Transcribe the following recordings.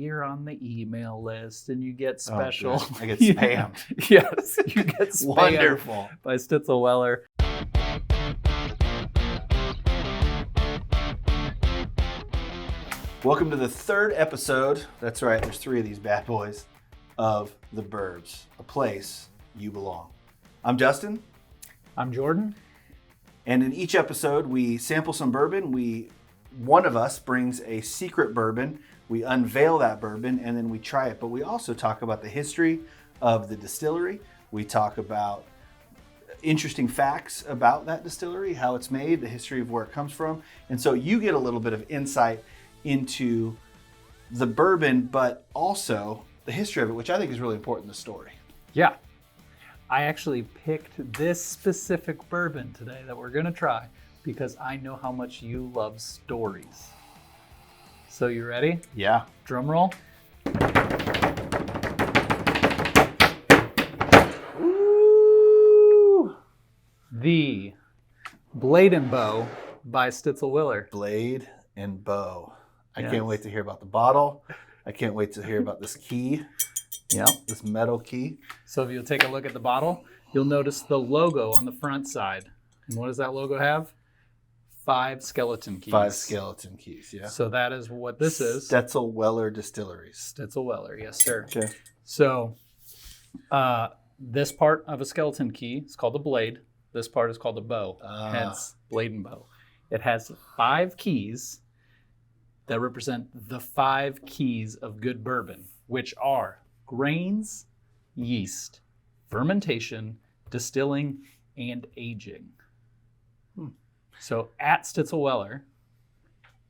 you're on the email list and you get special. Oh, I get spammed. Yes, you get spammed Wonderful. by Stitzel-Weller. Welcome to the third episode. That's right, there's 3 of these bad boys of The Burbs, a place you belong. I'm Justin. I'm Jordan. And in each episode, we sample some bourbon. One of us brings a secret bourbon. We unveil that bourbon and then we try it. But we also talk about the history of the distillery. We talk about interesting facts about that distillery, how it's made, the history of where it comes from. And so you get a little bit of insight into the bourbon, but also the history of it, which I think is really important in the story. Yeah. I actually picked this specific bourbon today that we're going to try because I know how much you love stories. So you ready? Yeah. Drum roll. Ooh. The Blade and Bow by Stitzel-Weller. Blade and Bow. I Yes. can't wait to hear about the bottle. I can't wait to hear about this key. Yep. This metal key. So if you'll take a look at the bottle, you'll notice the logo on the front side. And what does that logo have? 5 skeleton keys. 5 skeleton keys, yeah. So that is what this is. Stitzel-Weller Distilleries. Stitzel-Weller, yes sir. Okay. So this part of a skeleton key is called a blade. This part is called a bow, hence blade and bow. It has 5 keys that represent the 5 keys of good bourbon, which are grains, yeast, fermentation, distilling, and aging. So at Stitzel-Weller,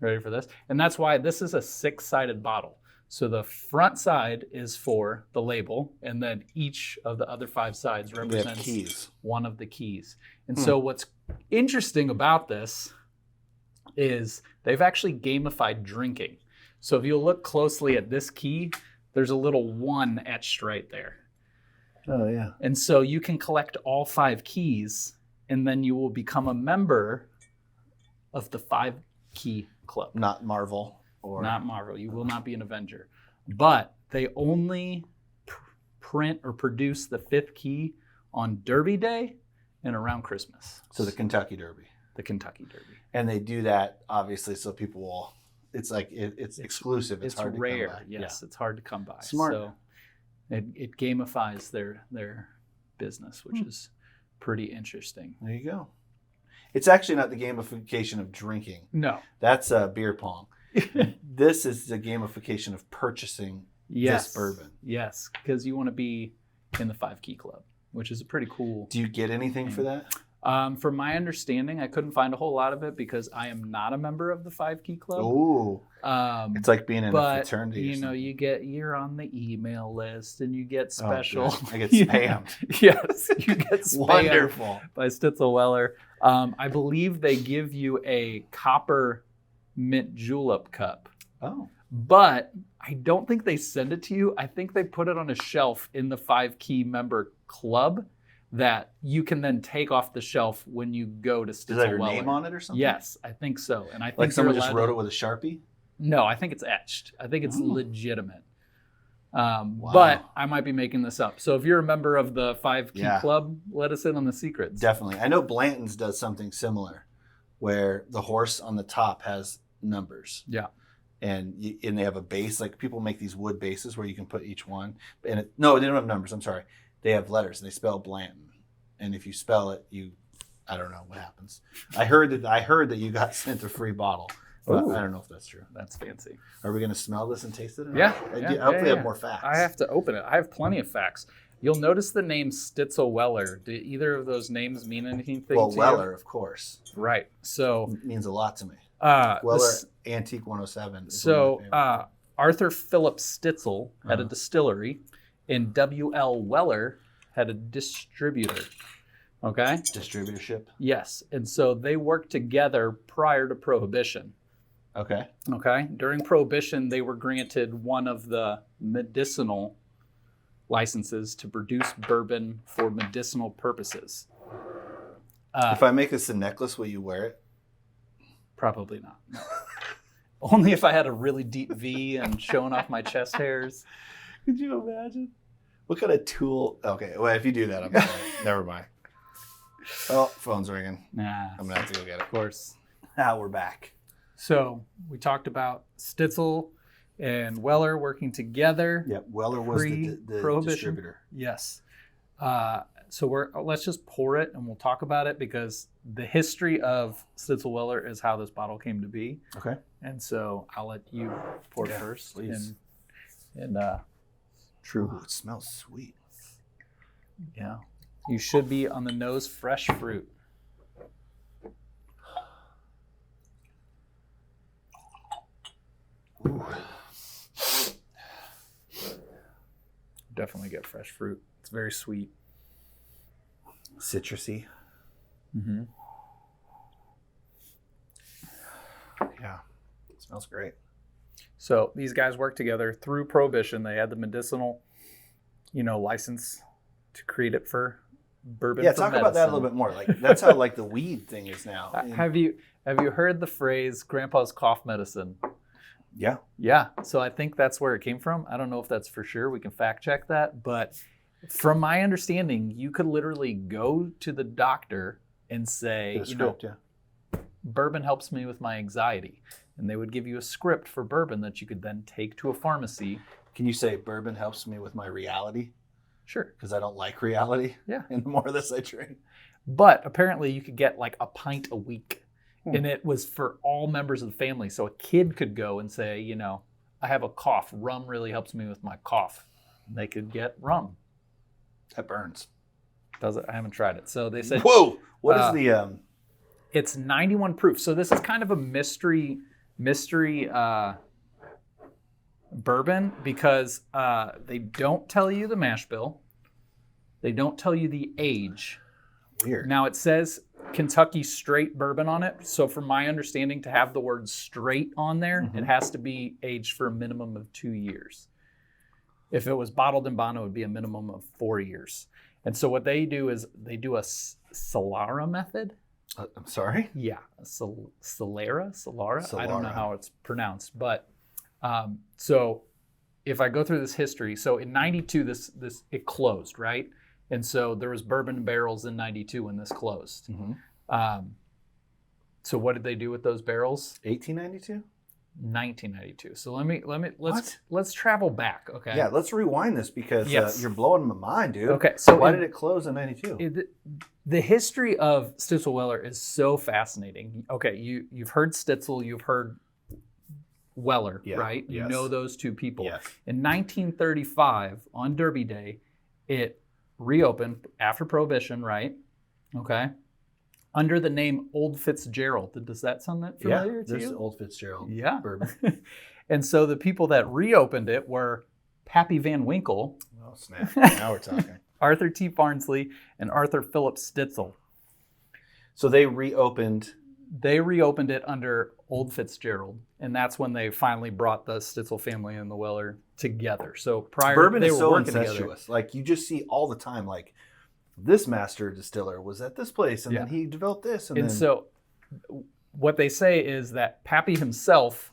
ready for this? And that's why this is a 6-sided bottle. So the front side is for the label, and then each of the other 5 sides represents keys. one of the keys. And so what's interesting about this is they've actually gamified drinking. So if you look closely at this key, there's a little 1 etched right there. Oh, yeah. And so you can collect all 5 keys, and then you will become a member of the 5 key club. Not Marvel. Not Marvel. You will not be an Avenger. But they only print or produce the 5th key on Derby Day and around Christmas. So the Kentucky Derby. The Kentucky Derby. And they do that, obviously, so people will... It's like, it's exclusive. It's hard rare. to come by. Yes, it's hard to come by. Smart. So it gamifies their business, which is pretty interesting. There you go. It's actually not the gamification of drinking. No. That's beer pong. This is the gamification of purchasing this bourbon. Yes, because you want to be in the 5 key club, which is a pretty cool. Do you get anything for that? From my understanding, I couldn't find a whole lot of it because I am not a member of the 5 key club. Oh, it's like being in a fraternity. You know, you're on the email list and you get special. Oh, I get spammed. Yes, you get spammed. Wonderful. By Stitzel-Weller. I believe they give you a copper mint julep cup. Oh. But I don't think they send it to you. I think they put it on a shelf in the 5 key member club that you can then take off the shelf when you go to Stitzel-Weller. Is that your name on it or something? Yes, I think so. And I think like someone just wrote it with a Sharpie? No, I think it's etched. I think it's legitimate. But I might be making this up. So if you're a member of the 5 key club, let us in on the secrets. Definitely. I know Blanton's does something similar where the horse on the top has numbers. Yeah. And they have a base. Like people make these wood bases where you can put each one. And no, they don't have numbers. I'm sorry. They have letters and they spell Blanton. And if you spell it, I don't know what happens. I heard that you got sent a free bottle. But I don't know if that's true. That's fancy. Are we going to smell this and taste it? Yeah. Hopefully I have more facts. I have to open it. I have plenty of facts. You'll notice the name Stitzel-Weller. Do either of those names mean anything to you? Well, Weller, of course. Right. So it means a lot to me. Weller Antique 107. So Arthur Philip Stitzel had a distillery, and W.L. Weller had a distributor. Okay? Distributorship? Yes. And so they worked together prior to Prohibition. Okay. Okay? During Prohibition, they were granted one of the medicinal licenses to produce bourbon for medicinal purposes. If I make this a necklace, will you wear it? Probably not. Only if I had a really deep V and showing off my chest hairs. Could you imagine? What kind of tool? Okay, well, if you do that, I'm sorry. Never mind. Oh, phone's ringing. Nah. I'm going to have to go get it. Of course. Now we're back. So we talked about Stitzel and Weller working together. Yep, Weller was the distributor. Yes. So let's just pour it and we'll talk about it because the history of Stitzel Weller is how this bottle came to be. Okay. And so I'll let you pour it first. Please. And True. Ooh, it smells sweet. Yeah. You should be on the nose fresh fruit. Ooh. Definitely get fresh fruit. It's very sweet. Citrusy. Mm-hmm. Yeah. It smells great. So these guys worked together through Prohibition. They had the medicinal, license to create it for bourbon. Yeah, for talk medicine. about that a little bit more. Like that's how like the weed thing is now. Have you heard the phrase "Grandpa's cough medicine"? Yeah. Yeah. So I think that's where it came from. I don't know if that's for sure. We can fact check that, but from my understanding, you could literally go to the doctor and say, bourbon helps me with my anxiety. And they would give you a script for bourbon that you could then take to a pharmacy. Can you say bourbon helps me with my reality? Sure. Because I don't like reality. Yeah. And the more of this I drink. But apparently you could get like a pint a week. And it was for all members of the family. So a kid could go and say, I have a cough. Rum really helps me with my cough. And they could get rum. That burns. Does it? I haven't tried it. So they said, whoa, what is the... It's 91 proof. So this is kind of a mystery bourbon because they don't tell you the mash bill. They don't tell you the age. Weird. Now it says Kentucky straight bourbon on it. So from my understanding, to have the word straight on there, it has to be aged for a minimum of 2 years. If it was bottled in bond, it would be a minimum of 4 years. And so what they do is they do a Solara method. I'm sorry? Yeah, Solara. I don't know how it's pronounced, but so if I go through this history, so in '92 this it closed, right? And so there was bourbon barrels in '92 when this closed. So what did they do with those barrels? 1892? 1992. So let's travel back, okay? Yeah, let's rewind this because you're blowing my mind, dude. Okay, so why did it close in '92? The history of Stitzel Weller is so fascinating. Okay, you've heard Stitzel, you've heard Weller, right? You know those two people. Yes. In 1935, on Derby Day, it reopened after Prohibition, right? Okay. Under the name Old Fitzgerald. Does that sound that familiar to you? There's Old Fitzgerald bourbon. And so the people that reopened it were Pappy Van Winkle. Oh, snap. Now we're talking. Arthur T. Barnsley and Arthur Philip Stitzel. So they reopened it under Old Fitzgerald, and that's when they finally brought the Stitzel family and the Weller together. So prior, bourbon they is were so working incestuous. together. Like you just see all the time, like this master distiller was at this place, and then he developed this, and then... so what they say is that Pappy himself,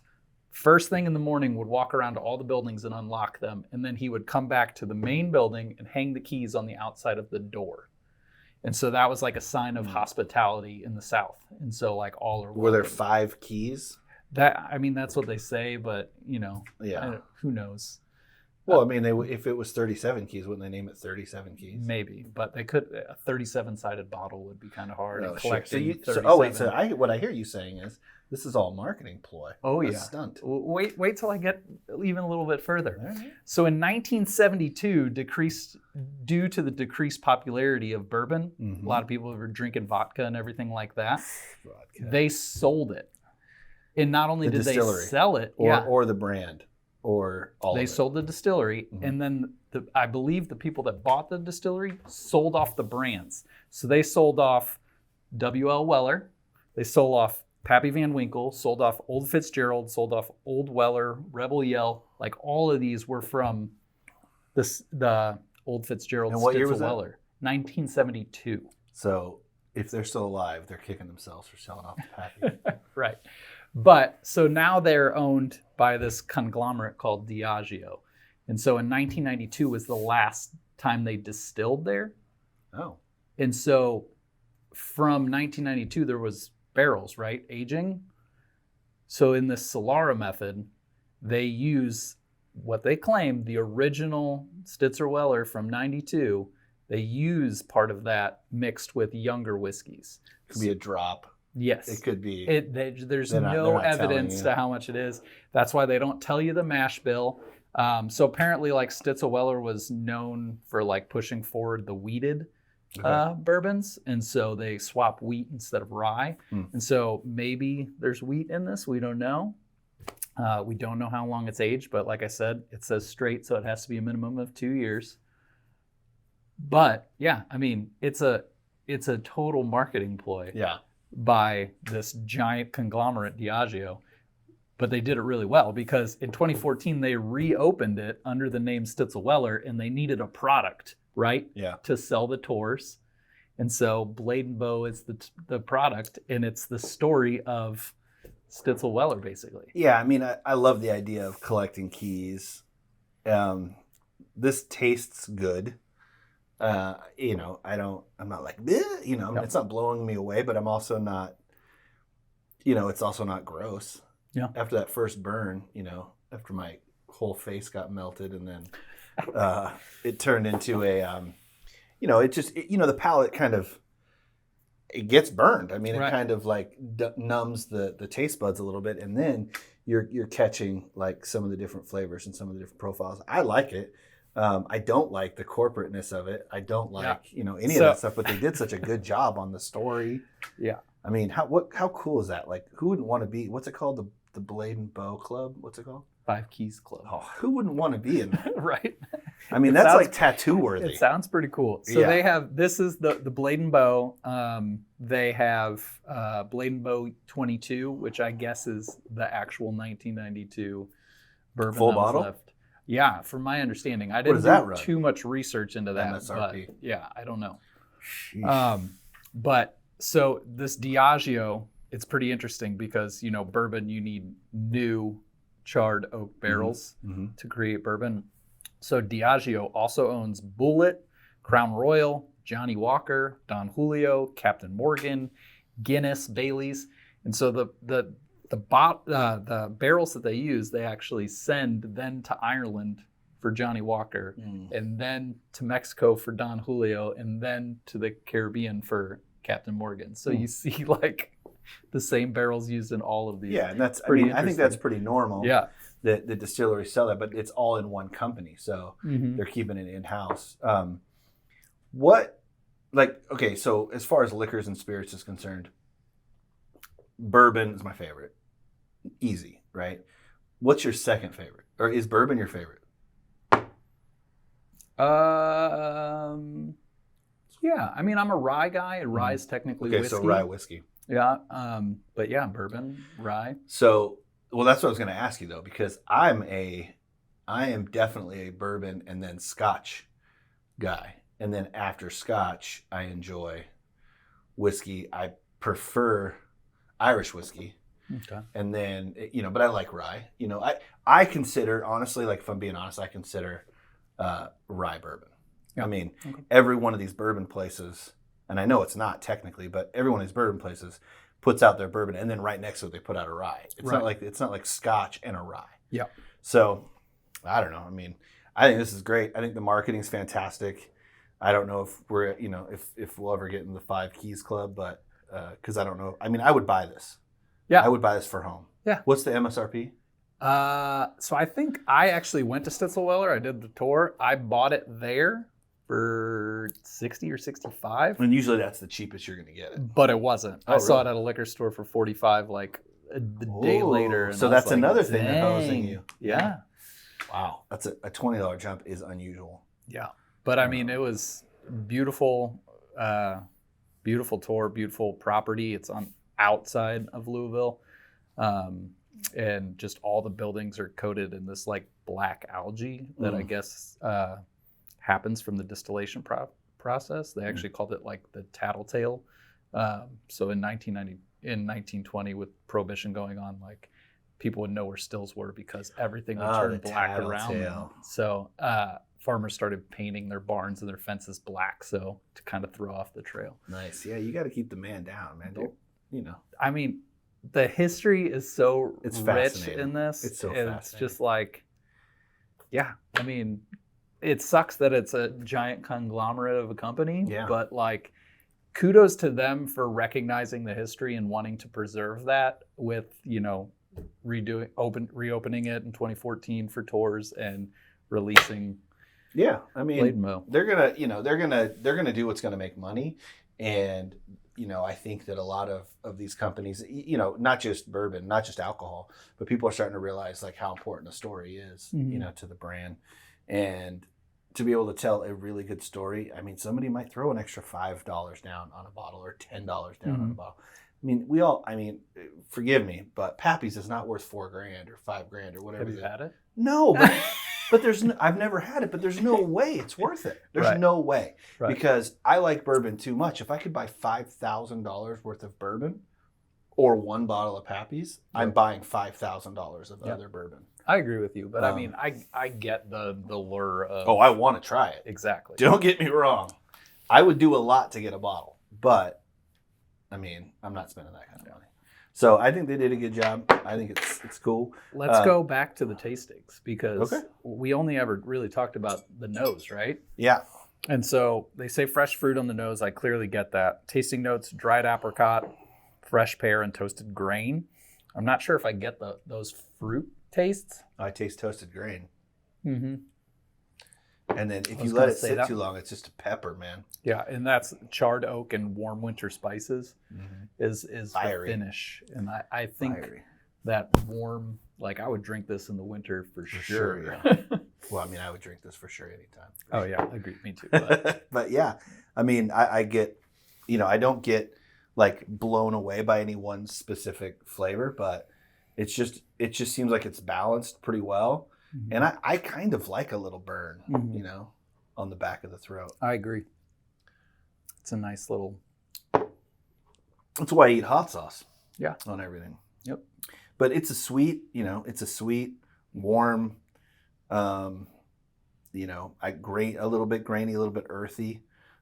first thing in the morning, would walk around to all the buildings and unlock them, and then he would come back to the main building and hang the keys on the outside of the door. And so that was like a sign of hospitality in the South. And so like all are welcome. Were there 5 keys? That's what they say, but who knows? Well, if it was 37 keys, wouldn't they name it 37 keys? Maybe, but they could. A 37-sided bottle would be kind of hard. Oh, sure. So what I hear you saying is this is all marketing ploy. Oh, a stunt. Wait till I get even a little bit further. Right. So in 1972, due to the decreased popularity of bourbon, a lot of people were drinking vodka and everything like that. They sold it, and not only did they sell it, or the brand. Or all they sold the distillery, and then I believe the people that bought the distillery sold off the brands. So they sold off W.L. Weller, they sold off Pappy Van Winkle, sold off Old Fitzgerald, sold off Old Weller, Rebel Yell. Like all of these were from the Old Fitzgerald. And what year was that? Weller, 1972. So if they're still alive, they're kicking themselves for selling off the Pappy. Right. But so now they're owned by this conglomerate called Diageo. And so in 1992 was the last time they distilled there. Oh. And so from 1992, there was barrels, right? Aging. So in the Solara method, they use what they claim the original Stitzer Weller from 92. They use part of that mixed with younger whiskeys. It could be a drop. Yes. It could be. There's no evidence to how much it is. That's why they don't tell you the mash bill. So apparently, like Stitzel Weller was known for like pushing forward the wheated bourbons, and so they swap wheat instead of rye. And so maybe there's wheat in this. We don't know. We don't know how long it's aged, but like I said, it says straight, so it has to be a minimum of 2 years. But yeah, I mean, it's a total marketing ploy. Yeah. By this giant conglomerate, Diageo. But they did it really well because in 2014, they reopened it under the name Stitzel Weller, and they needed a product, right? Yeah. To sell the tours. And so Blade and Bow is the product, and it's the story of Stitzel Weller, basically. Yeah, I mean, I love the idea of collecting keys. This tastes good. I'm not like, it's not blowing me away, but I'm also not, it's also not gross. Yeah. After that first burn, after my whole face got melted and then it turned into a, the palate kind of, it gets burned. I mean, it kind of like numbs the taste buds a little bit. And then you're catching like some of the different flavors and some of the different profiles. I like it. I don't like the corporateness of it. I don't like, any of that stuff, but they did such a good job on the story. Yeah. I mean, how cool is that? Like, who wouldn't want to be, what's it called? The Blade and Bow Club? What's it called? 5 Keys Club. Oh, who wouldn't want to be in that? Right. I mean, that's like tattoo worthy. It sounds pretty cool. So they have, this is the Blade and Bow. They have Blade and Bow 22, which I guess is the actual 1992 bourbon. Full bottle? Left. Yeah, from my understanding. I didn't do too much research into that. MSRP. But yeah, I don't know. Sheesh. But so this Diageo, it's pretty interesting because, bourbon, you need new charred oak barrels to create bourbon. So Diageo also owns Bulleit, Crown Royal, Johnny Walker, Don Julio, Captain Morgan, Guinness, Bailey's. And so the barrels that they use, they actually send then to Ireland for Johnny Walker, and then to Mexico for Don Julio, and then to the Caribbean for Captain Morgan. So you see like the same barrels used in all of these. Yeah, and I think that's pretty normal. Yeah. The distilleries sell that, but it's all in one company, so they're keeping it in-house. So as far as liquors and spirits is concerned, bourbon is my favorite. Easy, right? What's your second favorite? Or is bourbon your favorite? Yeah, I mean, I'm a rye guy. Rye is technically whiskey. So rye whiskey. Yeah, but yeah, bourbon, rye. So, well, that's what I was going to ask you though, because I am definitely a bourbon and then Scotch guy, and then after Scotch, I enjoy whiskey. I prefer Irish whiskey, and then but I like rye. I consider, honestly, like if I'm being honest, I consider rye bourbon. Yeah. I mean, every one of these bourbon places. And I know it's not technically, but every one of these bourbon places puts out their bourbon, and then right next to it they put out a rye. It's not like Scotch and a rye. Yeah. So I don't know. I mean, I think this is great. I think the marketing's fantastic. I don't know if we're if we'll ever get in the 5 Keys Club, but because I don't know. I mean, I would buy this. Yeah. I would buy this for home. Yeah. What's the MSRP? So I think I actually went to Stitzel Weller. I did the tour. I bought it there for 60 or 65. And usually that's the cheapest you're going to get it. But it wasn't. I saw really? it at a liquor store for 45 like a day later. And so that's another thing they're hosing you. Yeah. Wow. That's a $20 jump is unusual. Yeah. But I mean, it was beautiful, beautiful tour, beautiful property. It's on outside of Louisville. And just all the buildings are coated in this like black algae that I guess happens from the distillation process. They actually called it like the tattletale. So in in 1920 with Prohibition going on, like people would know where stills were because everything would Oh, turn the black around them. tattletale. So farmers started painting their barns and their fences black, so to kind of throw off the trail. Nice. Yeah, you got to keep the man down, man. I mean, the history is so It's rich fascinating. in this. It's so It's fascinating. just like, yeah, I mean, it sucks that it's a giant conglomerate of a company, Yeah. but like, kudos to them for recognizing the history and wanting to preserve that with, reopening it in 2014 for tours and releasing Yeah, I mean, Blade and Bow. they're gonna do what's gonna make money, and I think that a lot of these companies, not just bourbon, not just alcohol, but people are starting to realize like how important a story is, to the brand, and to be able to tell a really good story. I mean, somebody might throw an extra $5 down on a bottle or $10 down on a bottle. I mean, forgive me, but Pappy's is not worth $4,000 or $5,000 or whatever. Have you had it? No, but I've never had it, but there's no way it's worth it. There's Right. no way. Right. Because I like bourbon too much. If I could buy $5,000 worth of bourbon or one bottle of Pappy's, I'm buying $5,000 of other bourbon. I agree with you, but I mean, I get the lure of. Oh, I want to try it. Exactly. Don't get me wrong. I would do a lot to get a bottle, but I mean, I'm not spending that kind of money. So I think they did a good job. I think it's cool. Let's go back to the tastings because Okay. we only ever really talked about the nose, right? Yeah. And so they say fresh fruit on the nose. I clearly get that. Tasting notes: dried apricot, fresh pear, and toasted grain. I'm not sure if I get those fruit tastes. I taste toasted grain. Mm-hmm. And then if was you let gonna it say sit that too long, it's just a pepper, man. Yeah, and that's charred oak and warm winter spices is Fiery. the finish. And I think Fiery. that warm, like I would drink this in the winter for sure. sure, yeah. Well, I mean, I would drink this for sure anytime. Oh yeah, agreed. Me too. But But yeah, I mean, I get, I don't get like blown away by any one specific flavor, but it just seems like it's balanced pretty well. And I kind of like a little burn, on the back of the throat. I agree. It's a nice little. That's why I eat hot sauce. Yeah. On everything. Yep. But it's a sweet, warm, a little bit grainy, a little bit earthy,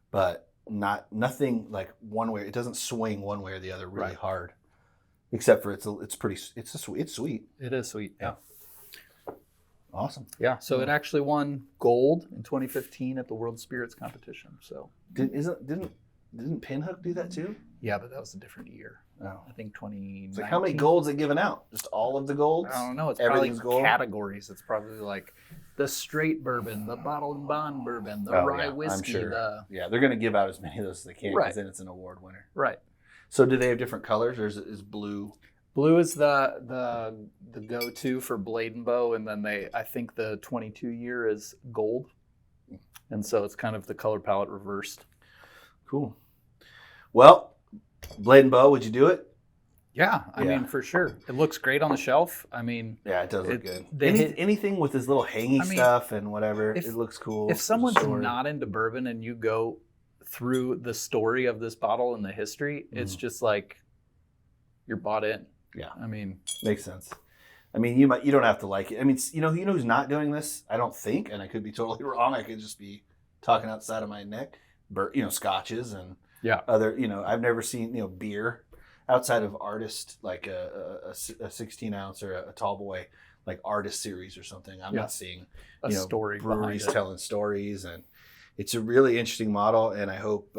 but nothing like one way. It doesn't swing one way or the other really hard, except for it's sweet. It is sweet. Yeah. Awesome. Yeah. So it actually won gold in 2015 at the World Spirits Competition. So Didn't Pinhook do that too? yeah, but that was a different year. Oh. I think 2019. It's like how many golds they given out? Just all of the golds? I don't know. It's Everything's probably gold? categories. It's probably like the straight bourbon, the bottled and bond bourbon, the rye whiskey. I'm sure. The Yeah, they're going to give out as many of those as they can because Right. then it's an award winner. right. So do they have different colors or is blue? Blue is the go-to for Blade and Bow, and then I think the 22 year is gold, and so it's kind of the color palette reversed. Cool. Well, Blade and Bow, would you do it? Yeah, I Yeah. mean for sure, it looks great on the shelf. I mean, Yeah, it does look good. they Anything with this little hangy stuff and whatever, it looks cool. If someone's Story. not into bourbon and you go through the story of this bottle and the history, it's just like you're bought in. Yeah. I mean, Makes sense. I mean, you don't have to like it. I mean, who's not doing this? I don't think, and I could be totally wrong. I could just be talking outside of my neck. Scotches and other. I've never seen beer outside of artist like a 16 ounce or a tall boy like artist series or something. I'm not seeing a story breweries behind it. telling stories, and it's a really interesting model. And I hope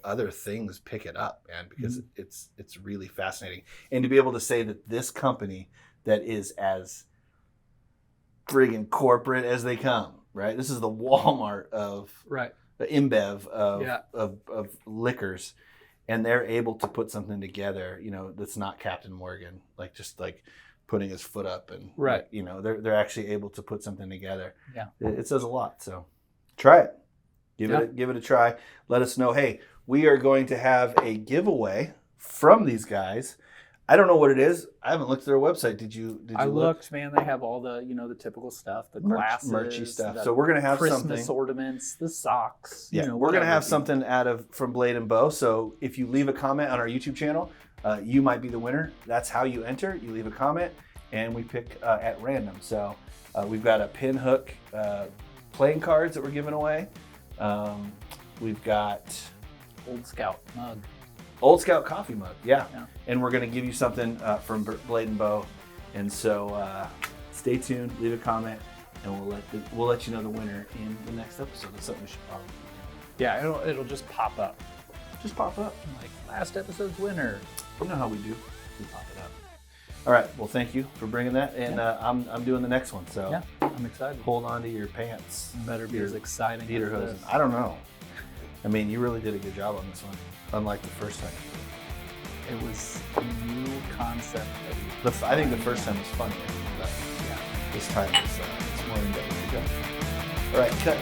other things pick it up, man, because it's really fascinating. And to be able to say that this company that is as friggin' corporate as they come, right? This is the Walmart of right. the InBev of liquors, and they're able to put something together, that's not Captain Morgan, like just like putting his foot up and Right. they're actually able to put something together. Yeah. It says a lot. So try it. Give it a try. Let us know. Hey, we are going to have a giveaway from these guys. I don't know what it is. I haven't looked at their website. Did you I look? looked, man. They have all the the typical stuff, the glasses, Merchy stuff. the So we're gonna have Christmas something. ornaments, the socks. Yeah, we're gonna have something from Blade and Bow. So if you leave a comment on our YouTube channel, you might be the winner. That's how you enter. You leave a comment, and we pick at random. So we've got a pin hook playing cards that we're giving away. We've got Old Scout mug. Old Scout coffee mug, yeah. Yeah. And we're going to give you something from Blade and Bow. And so stay tuned, leave a comment, and we'll let you know the winner in the next episode. That's something we should probably do. Yeah, it'll just pop up. Just pop up. Like last episode's winner. You know how we do. We pop it up. All right. Well, thank you for bringing that. And I'm doing the next one. So Yeah, I'm excited. hold on to your pants. Better be as exciting Dieter as Hosen. this. I don't know. I mean, you really did a good job on this one, unlike the first time. It was a new concept. I think the first time was funnier, but Yeah. this time it's more in depth. All right, cut.